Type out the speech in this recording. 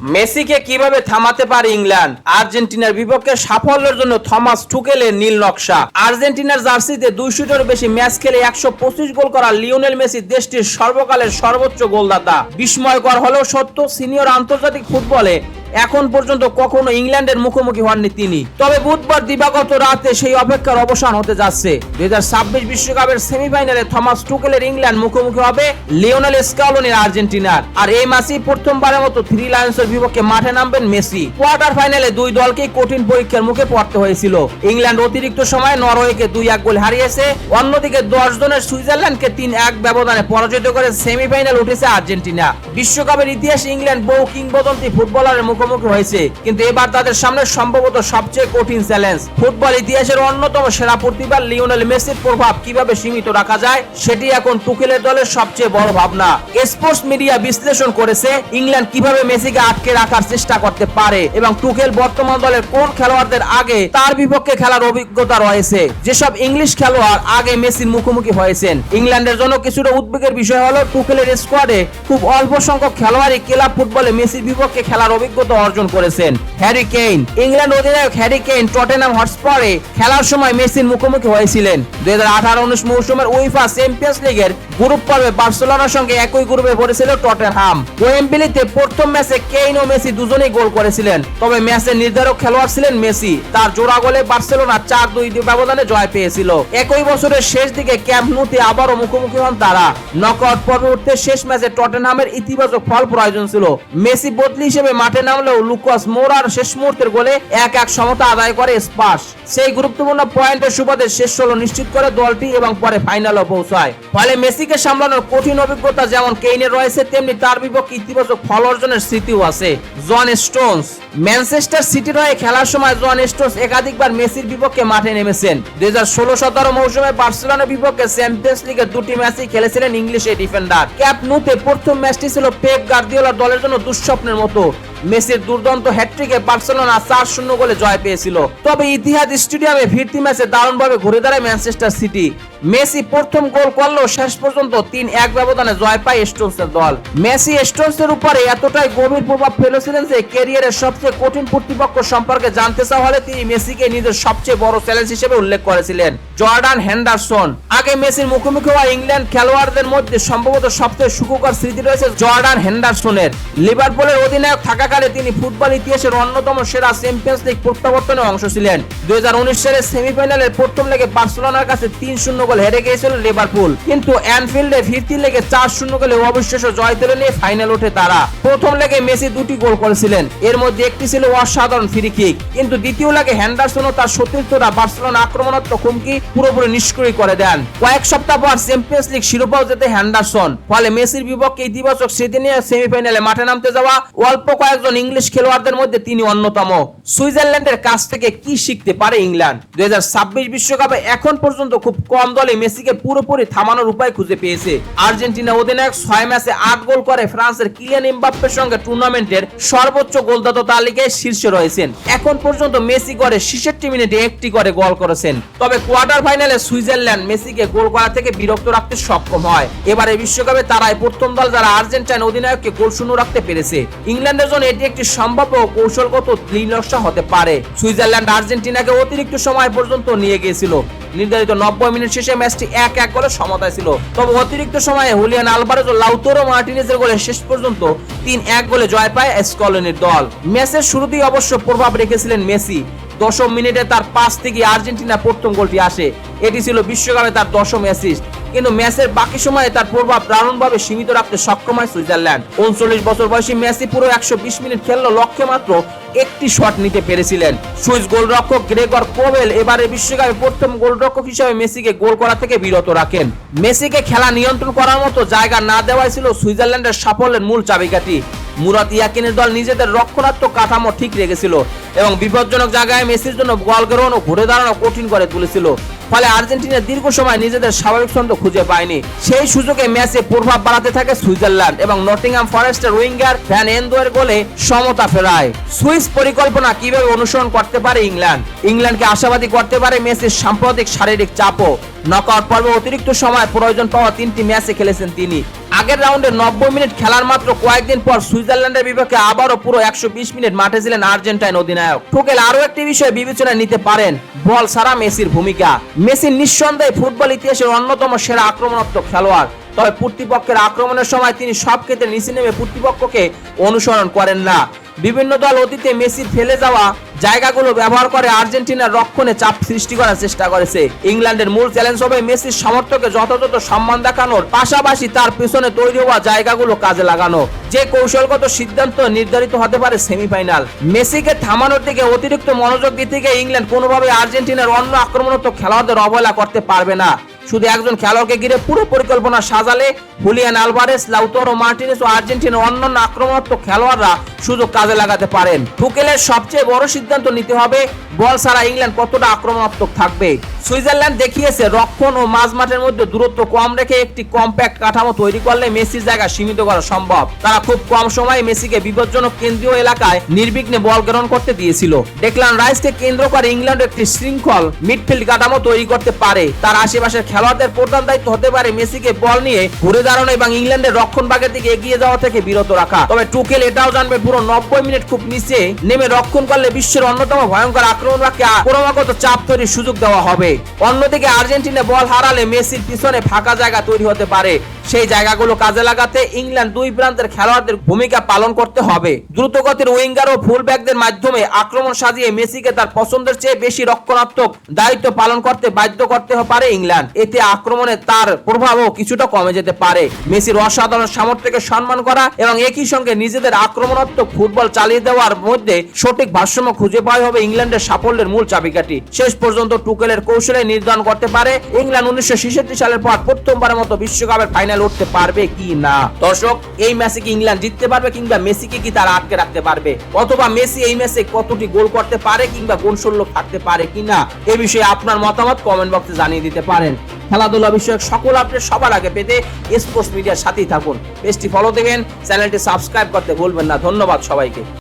মেসিকে কিভাবে থামাতে পারে ইংল্যান্ড? আর্জেন্টিনার বিপক্ষে সাফল্যের জন্য থমাস টুকেলের নীল নকশা। আর্জেন্টিনার জার্সিতে 200টারও বেশি ম্যাচ খেলে 125 গোল করা লিওনেল মেসি দেশটির সর্বকালের সর্বোচ্চ গোলদাতা। বিস্ময়কর হলেও সত্য, সিনিয়র আন্তর্জাতিক ফুটবলে এখন পর্যন্ত কখনো ইংল্যান্ডের মুখোমুখি হননি তিনি। তবে বুধবার দিবাগত রাতে সেই অপেক্ষার অবসান হতে যাচ্ছে। 2026 বিশ্বকাপের সেমিফাইনালে থমাস টুকেলের ইংল্যান্ড মুখোমুখি হবে লিওনেল স্ক্যালোনির আর্জেন্টিনার। আর এই ম্যাচেই প্রথমবারের মতো থ্রি লায়ন্সের বিপক্ষে মাঠে নামবেন মেসি। কোয়ার্টার ফাইনালে দুই দলকেই কঠিন পরীক্ষার মুখে পড়তে হয়েছিল। ইংল্যান্ড অতিরিক্ত সময়ে নরওয়েকে 2-1 গোল হারিয়েছে। অন্যদিকে 10 জনের সুইজারল্যান্ডকে 3-1 ব্যবধানে পরাজিত করে সেমিফাইনাল উঠেছে আর্জেন্টিনা। বিশ্বকাপের ইতিহাসে ইংল্যান্ড বহু কিংবদন্তি ফুটবলারের মুখোমুখি হয়েছে, কিন্তু এবার তাদের সামনে সম্ভবত সবচেয়ে কঠিন চ্যালেঞ্জ। ফুটবল ইতিহাসের অন্যতম সেরা প্রতিভা লিওনেল মেসির প্রভাব কিভাবে সীমিত রাখা যায়, সেটি এখন টুকেলের দলের সবচেয়ে বড় ভাবনা। স্পোর্টস মিডিয়া বিশ্লেষণ করেছে ইংল্যান্ড কিভাবে মেসিকে আটকে রাখার চেষ্টা করতে পারে এবং টুকেল বর্তমান দলের কোন খেলোয়াড়দের আগে তার বিপক্ষে খেলার অভিজ্ঞতা রয়েছে, যেসব ইংলিশ খেলোয়াড় আগে মেসির মুখোমুখি হয়েছেন। ইংল্যান্ডের জন্য কিছুটা উদ্বেগের বিষয় হলো টুকেলের স্কোয়াডে খুব অল্প সংখ্যক খেলোয়াড়ই ক্লাব ফুটবলে মেসির বিপক্ষে খেলার অভিজ্ঞতা অর্জন করেছেন। হ্যারি কেইন, ইংল্যান্ড অধিনায়ক হ্যারি কেইন টটেনহাম হটস্পারে খেলার সময় মেসির মুখোমুখি হয়েছিলেন। 2018-19 মৌসুমের উইফা চ্যাম্পিয়ন্স লিগের গ্রুপ পর্বে বার্সেলোনার সঙ্গে একই গ্রুপে পড়েছিল টটেনহাম। ওয়েম্বলিতে প্রথম ম্যাচে কেইন ও মেসি দুজনেই গোল করেছিলেন, তবে ম্যাচের নির্ধারক খেলোয়াড় ছিলেন মেসি। তার জোড়া গোলে বার্সেলোনা 4-2 ব্যবধানে জয় পেয়েছিল। একই বছরের শেষ দিকে ক্যাম্প নুতে আবারও মুখোমুখি হন তারা। নকআউট পর্বে উঠতে শেষ ম্যাচে টটেনহামের ইতিবাচক ফল প্রয়োজন ছিল। মেসি বদলি হিসেবে মাঠে নামলেও লুকাস মোরার শেষ মুহূর্তের গোলে 1-1 সমতা আদায় করে স্পার্স। সেই গুরুত্বপূর্ণ পয়েন্টের সুবাদে শেষ 16 নিশ্চিত করে দলটি এবং পরে ফাইনালে পৌঁছায়। ফলে মেসিকে সামলানোর কঠিন অভিজ্ঞতা যেমন কেইনের রয়েছে, তেমনি তার বিপক্ষে ইতিবাচক ফল অর্জনের স্মৃতিও আছে। জন স্টোনস, ম্যানচেস্টার সিটির হয়ে খেলার সময় জন স্টোনস একাধিকবার মেসির বিপক্ষে মাঠে নেমেছেন। 2016-17 মৌসুমে বার্সেলোনার বিপক্ষে চ্যাম্পিয়ন্স লিগের 2টি ম্যাচই খেলেছিলেন ইংলিশ এই ডিফেন্ডার। ক্যাম্প নুতে প্রথম ম্যাচটি ছিল পেপ গার্দিওলার দলের জন্য দুঃস্বপ্নের মতো। মেসির দুর্দান্ত হ্যাট্রিকে বার্সেলোনা 4-0 গোলে জয় পেয়েছিল। তবে ইতিহাদ স্টেডিয়ামে ফিরতি ম্যাচে দারুণভাবে ঘুরে দাঁড়ায় ম্যানচেস্টার সিটি। মেসি প্রথম গোল করলেও শেষ পর্যন্ত 3-1 ব্যবধানে জয় পায় স্টোনসের দল। মেসি স্টোনসের উপরে এতটাই গভীর প্রভাব ফেলেছিলেন যে ক্যারিয়ারের সবচেয়ে কঠিন প্রতিপক্ষ সম্পর্কে জানতে চাওয়া হলে তিনি মেসিকে নিজের সবচেয়ে বড় চ্যালেঞ্জ হিসেবে উল্লেখ করেছিলেন। জর্ডান হেন্ডারসন, আগে মেসির মুখোমুখি হওয়া ইংল্যান্ড খেলোয়াড়দের মধ্যে সম্ভবত সবচেয়ে সুখকর স্মৃতি রয়েছে জর্ডান হেন্ডারসনের। লিভারপুলের অধিনায়ক থাকাকালে তিনি ফুটবল ইতিহাসের অন্যতম সেরা চ্যাম্পিয়ন্স লিগ প্রত্যাবর্তনে অংশ ছিলেন। 2019 সালের সেমিফাইনালের প্রথম লেগে বার্সেলোনার কাছে 3-0 গোল হেরে গিয়েছিল লিভারপুল, কিন্তু অ্যানফিল্ডে ফিরতি লেগে 4-0 গোলে অবিশ্বাস্য জয় তুলে নিয়ে ফাইনাল ওঠে তারা। প্রথম লেগে মেসি 2টি গোল করেছিলেন, এর মধ্যে একটি ছিল অসাধারণ ফ্রি কিক, কিন্তু দ্বিতীয় লেগে হেন্ডারসন ও তার সতীর্থরা বার্সেলোনা আক্রমণাত্মক হুমকি পুরোপুরি নিষ্ক্রিয় করে দেন। কয়েক সপ্তাহ পর চ্যাম্পিয়ন্স লিগ শিরোপাও জেতে হেন্ডারসন। ফলে মেসির বিপক্ষে ইতিবাচক স্মৃতি নিয়ে সেমিফাইনালে মাঠে নামতে যাওয়া অল্প কয়েকজন ইংলিশ খেলোয়াড়দের মধ্যে তিনি অন্যতম। সুইজারল্যান্ডের কাছ থেকে কি শিখতে পারে ইংল্যান্ড? 2026 বিশ্বকাপে এখন পর্যন্ত খুব কম দলে মেসিকে পুরোপুরি থামানোর উপায় খুঁজে পেয়েছে। আর্জেন্টিনা অধিনায়ক 6 ম্যাচে 8 গোল করে ফ্রান্সের কিলিয়ান এমবাপ্পের সঙ্গে টুর্নামেন্টের সর্বোচ্চ গোলদাতা তালিকায় শীর্ষে রয়েছেন। এখন পর্যন্ত মেসি গড়ে 66 মিনিটে 1টি করে গোল করেছেন। তবে কোয়ার্টার ফাইনালে সুইজারল্যান্ড মেসিকে গোল করা থেকে বিরত রাখতে সক্ষম হয়। এবারে বিশ্বকাপে তারাই প্রথম দল যারা আর্জেন্টাইন অধিনায়ককে গোল শূন্য রাখতে পেরেছে। ইংল্যান্ডের জন্য এটি একটি সম্ভাব্য কৌশলগত ত্রিনকশা হতে পারে। সুইজারল্যান্ড আর্জেন্টিনাকে অতিরিক্ত সময় পর্যন্ত নিয়ে গিয়েছিল। নির্ধারিত 90 মিনিট শেষে ম্যাচটি 1-1 গোলে সমতায় ছিল। তবে অতিরিক্ত সময়ে হুলিয়ান আলভারেজ ও লাউতারো মার্টিনেজের গোলে শেষ পর্যন্ত 3-1 গোলে জয় পায় স্কলনির দল। ম্যাচের শুরুতেই অবশ্য প্রভাব রেখেছিলেন মেসি। 10 মিনিটে তার পাস থেকে আর্জেন্টিনা প্রথম গোলটি আসে। এটি ছিল বিশ্বকাপে তার 10ম অ্যাসিস্ট, কিন্তু ম্যাচের বাকি সময়ে তার প্রভাব দারুণভাবে সীমিত রাখতে সক্ষম হয় সুইজারল্যান্ড। 39 বছর বয়সী মেসি পুরো 120 মিনিট খেললেও লক্ষ্যে মাত্র একটি শট নিতে পেরেছিলেন। সুইস গোলরক্ষক গ্রেগর কোবেল এবারে বিশ্বকাপে প্রথম গোলরক্ষক হিসেবে মেসিকে গোল করা থেকে বিরত রাখেন। মেসিকে খেলা নিয়ন্ত্রণ করার মতো জায়গা না দেওয়াই ছিল সুইজারল্যান্ডের সাফল্যের মূল চাবিকাঠি। মুরাত ইয়াকিনের দল নিজেদের রক্ষণাত্মক কাঠামো ঠিক রেখেছিল এবং বিপজ্জনক জায়গায় মেসির জন্য বল গ্রহণ ও ঘুরে দাঁড়ানো কঠিন করে তুলেছিল। ফলে আর্জেন্টিনা দীর্ঘ সময় নিজেদের স্বাভাবিক ছন্দ খুঁজে পায়নি। সেই সুযোগে ম্যাচে প্রভাব বাড়াতে থাকে সুইজারল্যান্ড এবং নটিংহাম ফরেস্টের উইঙ্গার ভ্যান এন্ডোয়ের গোলে সমতা ফেরায়। সুইস পরিকল্পনা কিভাবে অনুসরণ করতে পারে ইংল্যান্ড? ইংল্যান্ডকে আশাবাদী করতে পারে মেসির সাম্প্রতিক শারীরিক চাপও। নকআউট পর্বে অতিরিক্ত সময় প্রয়োজন পাওয়া 3টি ম্যাচে খেলেছেন তিনি। আগের রাউন্ডে 90 মিনিট খেলার মাত্র কয়েকদিন পর সুইজারল্যান্ডের বিপক্ষে আবারও পুরো 120 মিনিট মাঠে ছিলেন আর্জেন্টাইন অধিনায়ক। টুকেল আরো একটি বিষয় বিবেচনায় নিতে পারেন, বল ছাড়া মেসির ভূমিকা। মেসি নিঃসন্দেহে ফুটবল ইতিহাসের অন্যতম সেরা আক্রমণাত্মক খেলোয়াড়, তবে প্রতিপক্ষের আক্রমণের সময় তিনি সব ক্ষেত্রে নিচে নেমে প্রতিপক্ষকে অনুসরণ করেন না। বিভিন্ন দল অতীতে মেসির ফেলে যাওয়া জায়গাগুলো ব্যবহার করে আর্জেন্টিনার রক্ষণে চাপ সৃষ্টি করার চেষ্টা করেছে। ইংল্যান্ডের মূল চ্যালেঞ্জ হবে মেসির সমর্থককে যথাযথ সম্মান দেখানোর পাশাপাশি তার পেছনে তৈরি হওয়া জায়গাগুলো কাজে লাগানো। যে কৌশলগত সিদ্ধান্ত নির্ধারিত হতে পারে সেমিফাইনাল। মেসিকে থামানোর দিকে অতিরিক্ত মনোযোগ দিতে গিয়ে ইংল্যান্ড কোনোভাবে আর্জেন্টিনার অন্য আক্রমণাত্মক খেলোয়াড়দের অবহেলা করতে পারবে না। শুধু একজন খেলোয়াড়কে ঘিরে পুরো পরিকল্পনা সাজালে হুলিয়ান আলভারেস, লাউতারো মার্টিনেজ ও আর্জেন্টিনার অন্যান্য আক্রমণাত্মক খেলোয়াড়রা সুযোগ কাজে লাগাতে পারেন। টুকেলের সবচেয়ে বড় সিদ্ধান্ত নিতে হবে বল ছাড়া ইংল্যান্ড কতটা আক্রমণাত্মক থাকবে। সুইজারল্যান্ড দেখিয়েছে রক্ষণ ও মাঝমাঠের মধ্যে দূরত্ব কম রেখে একটি কম্প্যাক্ট কাঠামো তৈরি করলে মেসির জায়গা সীমিত করা সম্ভব। তারা খুব কম সময়ে মেসিকে বিপজ্জনক কেন্দ্রীয় এলাকায় নির্বিঘ্নে বল গ্রহণ করতে দিয়েছিল। ডেক্লান রাইসকে কেন্দ্র করে ইংল্যান্ড একটি শৃঙ্খল মিডফিল্ড কাঠামো তৈরি করতে পারে। তার আশেপাশের খেলোয়াড়দের প্রধান দায়িত্ব হতে পারে মেসিকে বল নিয়ে ঘুরে দাঁড়ানো এবং ইংল্যান্ডের রক্ষণ ভাগের দিকে এগিয়ে যাওয়া থেকে বিরত রাখা। তবে টুকেল এটাও জানবে পুরো 90 মিনিট খুব নিচে নেমে রক্ষণ করলে বিশ্বের অন্যতম ভয়ঙ্কর আক্রমণ ভাগকে ক্রমাগত চাপ তৈরির সুযোগ দেওয়া হবে। অন্যদিকে আর্জেন্টিনা বল হারালে মেসির পিছনে ফাঁকা জায়গা তৈরি হতে পারে। সেই জায়গাগুলো কাজে লাগাতে ইংল্যান্ড দুই প্রান্তের খেলোয়াড়দের ভূমিকা পালন করতে হবে। দ্রুতগতির উইঙ্গার ও ফুলব্যাকদের মাধ্যমে আক্রমণ সাজিয়ে মেসিকে তার পছন্দের চেয়ে বেশি রক্ষণাত্মক দায়িত্ব পালন করতে বাধ্য করতে পারে ইংল্যান্ড। এতে আক্রমণে তার প্রভাবও কিছুটা কমে যেতে পারে। মেসির অসাধারণ সামর্থ্যকে সম্মান করা এবং একই সঙ্গে নিজেদের আক্রমণাত্মক ফুটবল চালিয়ে দেওয়ার মধ্যে সঠিক ভারসাম্য খুঁজে পাওয়া হবে ইংল্যান্ডের সাফল্যের মূল চাবিকাঠি। শেষ পর্যন্ত টুকেলের কৌশলে নির্ধারণ করতে পারে ইংল্যান্ড 1966 সালের পর প্রথমবারের মতো বিশ্বকাপের ফাইনাল উঠতে পারবে কি না। দর্শক, এই ম্যাচে কি ইংল্যান্ড জিততে পারবে কিংবা মেসিকে কি তারা আটকে রাখতে পারবে, অথবা মেসি এই ম্যাচে কতটি গোল করতে পারে কিংবা গোল শূন্য থাকতে পারে কিনা, এই বিষয়ে আপনার মতামত কমেন্ট বক্সে জানিয়ে দিতে পারেন। খেলাধুলা বিষয়ক সকল আপডেট সবার আগে পেতে স্পোর্টস মিডিয়ার সাথেই থাকুন। পেজটি ফলো দেবেন, চ্যানেলটি সাবস্ক্রাইব করতে ভুলবেন না। ধন্যবাদ সবাইকে।